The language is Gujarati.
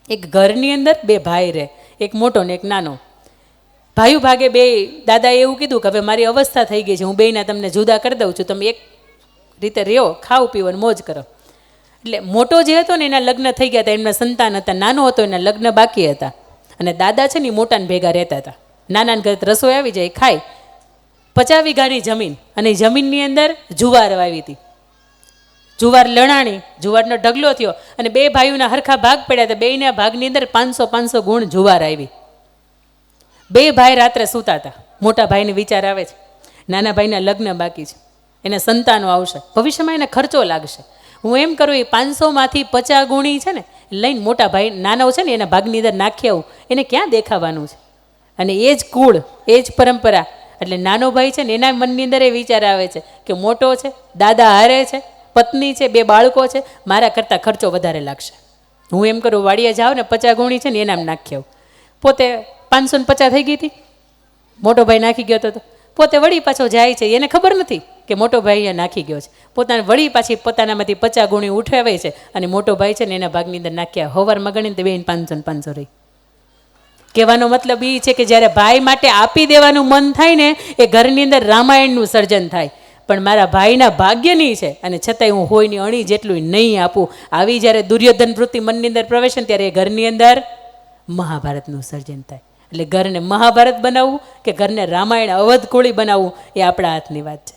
એક ઘરની અંદર બે ભાઈ રહે, એક મોટો ને એક નાનો. ભાઈઓ ભાગે બે. દાદાએ એવું કીધું કે હવે મારી અવસ્થા થઈ ગઈ છે, હું બેયના તમને જુદા કરી દઉં છું, તમે એક રીતે રહ્યો, ખાઓ પીવો ને મોજ કરો. એટલે મોટો જે હતો ને એના લગ્ન થઈ ગયા હતા, એમના સંતાન હતા. નાનો હતો એના લગ્ન બાકી હતા. અને દાદા છે ને મોટાને ભેગા રહેતા હતા. નાનાને ઘરે રસોઈ આવી જાય, ખાય. 50 વીઘાની જમીન, અને જમીનની અંદર જુવાર વાવી હતી. જુવાર લણાણી, જુવારનો ઢગલો થયો, અને બે ભાઈઓના હરખા ભાગ પડ્યા હતા. બેયના ભાગની અંદર 500 ગુણ જુવાર આવી. બે ભાઈ રાત્રે સૂતા હતા. મોટા ભાઈને વિચાર આવે છે, નાના ભાઈના લગ્ન બાકી છે, એના સંતાનો આવશે, ભવિષ્યમાં એને ખર્ચો લાગશે. હું એમ કરું, એ 500માંથી 50 ગુણી છે ને લઈને મોટા ભાઈ નાનો છે ને એના ભાગની અંદર નાખી આવું, એને ક્યાં દેખાવાનું છે. અને એ જ કુળ, એ જ પરંપરા. એટલે નાનો ભાઈ છે ને એના મનની અંદર એ વિચાર આવે છે કે મોટો છે, દાદા હારે છે, પત્ની છે, 2 બાળકો છે, મારા કરતાં ખર્ચો વધારે લાગશે. હું એમ કરું, વાડિયા જાઓ ને 50 ગુણી છે ને એનામ નાખી આવું. પોતે 550 થઈ ગઈ હતી, મોટો ભાઈ નાખી ગયો હતો. પોતે વળી પાછો જાય છે, એને ખબર નથી કે મોટો ભાઈ અહીંયા નાખી ગયો છે. પોતાને વળી પાછી પોતાનામાંથી 50 ગુણી ઉઠાવે છે, અને મોટો ભાઈ છે ને એના ભાગની અંદર નાખ્યા. હવારમાં ગણીને તો બેન 500 રહી. કહેવાનો મતલબ એ છે કે જ્યારે ભાઈ માટે આપી દેવાનું મન થાય ને, એ ઘરની અંદર રામાયણનું સર્જન થાય. પણ મારા ભાઈના ભાગ્યની છે, અને છતાંય હું હોયની અણી જેટલું નહીં આપું. આવી જ્યારે દુર્યોધન વૃત્તિ મનની અંદર પ્રવેશે ને, ત્યારે એ ઘરની અંદર મહાભારતનું સર્જન થાય. એટલે ઘરને મહાભારત બનાવવું કે ઘરને રામાયણ અવધકુળી બનાવવું, એ આપણા હાથની વાત છે.